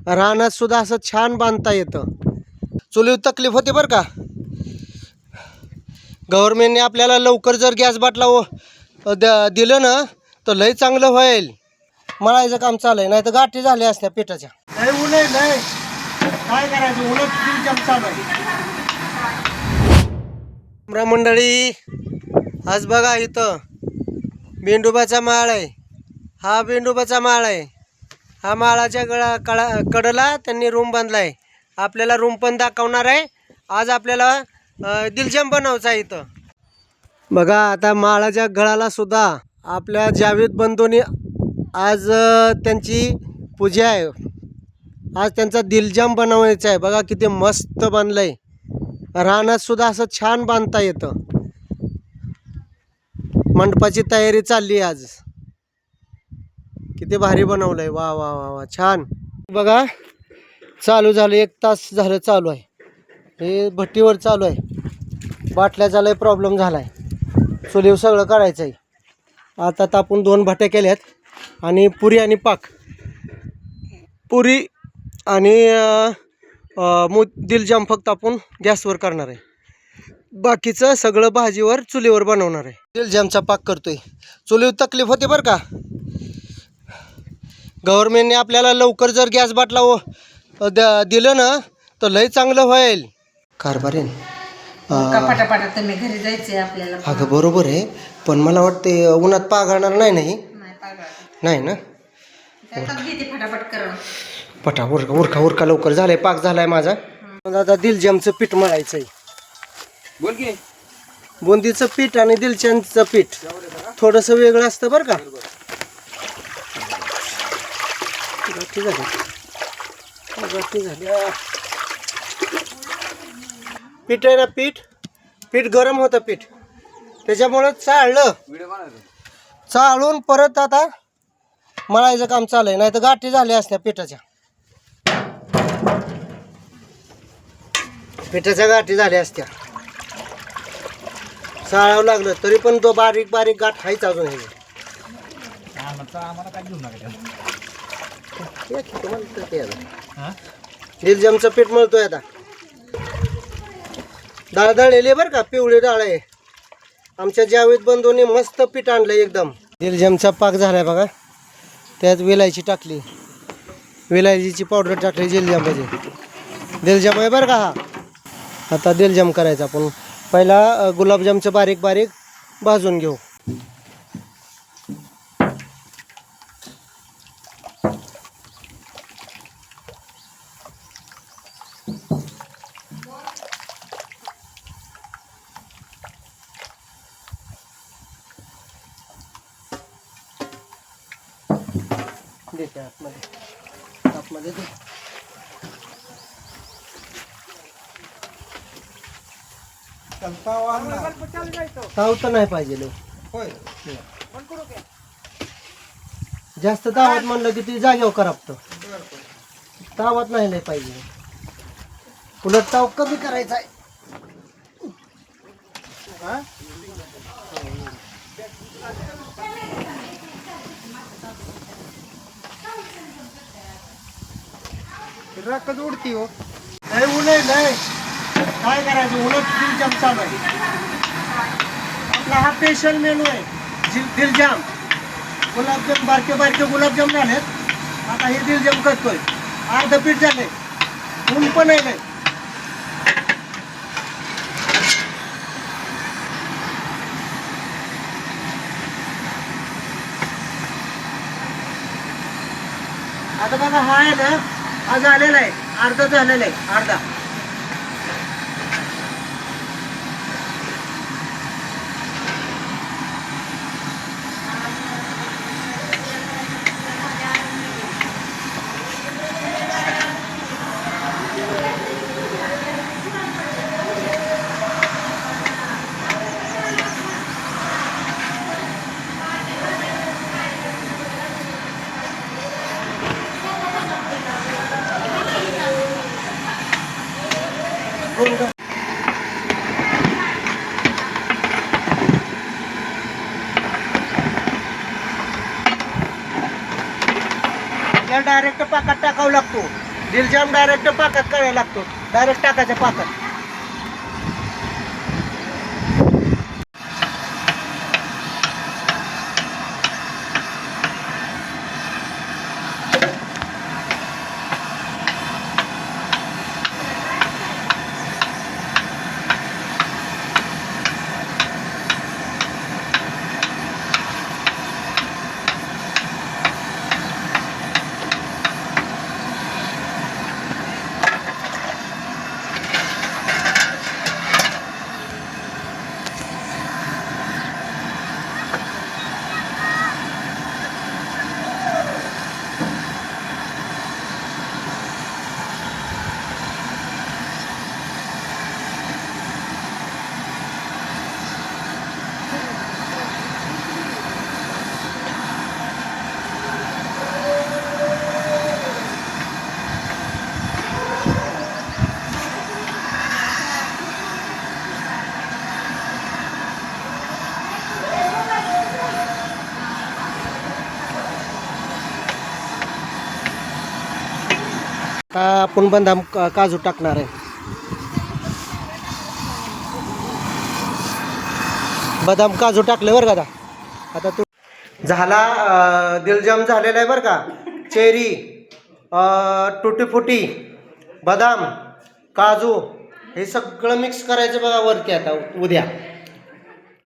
रानात सुद्धा असं छान बांधता येतं. चुलीवर तकलीफ होते बरं का. गव्हर्नमेंटने आपल्याला लवकर जर गॅस बाटला दिलं ना तर लय चांगलं होईल. मळायचं काम चालू आहे, नाही तर गाठी झाल्या असत्या पिठाच्या. लय ऊन आहे लय, काय करायचं, उन्हात चालू आहे. मंडळी आज बघा इथं बेंडुबाचा माळ आहे. हा बेंडुबाचा माळ आहे. हा माळाच्या कडला त्यांनी रूम बांधलाय. आपल्याला रूम पण दाखवणार आहे. आज आपल्याला दिलजम बनवायचा आहे इथं. बघा आता माळाच्या गळाला सुद्धा आपल्या जावेद बंधूंनी आज त्यांची पूजा आहे. आज त्यांचा दिलजम बनवायचा आहे. बघा किती मस्त बांधलंय. रानात सुद्धा असं छान बांधता येतं. मंडपाची तयारी चालली आहे आज. किती भारी बनवलंय. वा वा वा वा छान. बघा चालू झालं, 1 तास झालं चालू आहे. हे भट्टीवर चालू आहे. बाटल्याचा लय प्रॉब्लेम झालाय. चुलीवर सगळं काढायचं आहे. आता तापून 2 भट्ट्या केल्यात आणि पुरी आणि पाक. पुरी आणि दिलजाम फक्त आपण गॅसवर करणार आहे. बाकीचं सगळं भाजीवर चुलीवर बनवणार आहे. दिलजामचा पाक करतोय. चुलीवर तकलीफ होते बरं का. गव्हर्नमेंटने आपल्याला लवकर जर गॅस बाटला दिलं ना तर लय चांगलं होईल. कारभार आहे पटापटा तुम्ही घरी जायचे आपल्याला. अगं बरोबर आहे, पण मला वाटते उन्हात पागणार नाही. नाही ना. फटाफट करून पटा उरका लवकर. झालाय पाक झालाय माझा. आता दिलजामचं पीठ मळायचं आहे. बोल की. बुंदीचं पीठ आणि दिलजामचं पीठ थोडंसं वेगळं असतं बरं का. गाठी झाली. पीठ आहे ना, पीठ गरम होतं. पीठ त्याच्यामुळं चाळून परत आता मळायचं काम चालू आहे, नाही तर गाठी झाल्या असत्या पिठाच्या. पिठाच्या गाठी झाल्या असत्या. चाळावं लागलं तरी पण तो बारीक बारीक गाठ आहेच अजून. हे दिलजामचं पीठ मळतोय आता. डाळ दळलेली बरं का, पिवळी डाळ आहे. आमच्या जावेद बंधूंनी मस्त पीठ आणलंय एकदम. दिलजामचा पाक झालाय बघा. त्यात वेलायची टाकली, वेलायचीची पावडर टाकली दिलजाममध्ये. दिलजाम आहे बरं का हा. आता दिलजाम करायचा आपण. पहिला गुलाबजामचं बारीक बारीक भाजून घेऊ. देते आतमध्ये दे. ताव तर नाही पाहिजे. जास्त तावात म्हणलं की ती जागेवर करापतं. तावात नाही लय पाहिजे. उलट ताव कमी करायचा आहे. रक्कत उडती हो. लय ऊन आहे लय, काय करायचं. उलट दिलजाम चालू आहे. आपला हा स्पेशल मेनू आहे दिलजाम. गुलाबजाम बारके बारके गुलाबजाम झालेत. आता हे दिलजाम करतोय. अर्ध पीठ झालंय. ऊन पण आहे लय. आता बघा हा आहे ना, हा झालेला आहे. अर्धा झालेला आहे. अर्धा डायरेक्ट पाकात टाकावं लागतो. दिलजाम डायरेक्ट पाकात करायला लागतो, डायरेक्ट टाकायच्या पाकात. आता आपण बदाम काजू टाकणार आहे. बदाम काजू टाकले बरं का आता. आता तू झाला दिलजाम झालेला आहे बरं का. चेरी, टुटी फुटी, बदाम, काजू हे सगळं मिक्स करायचं बघा वरती आता उद्या.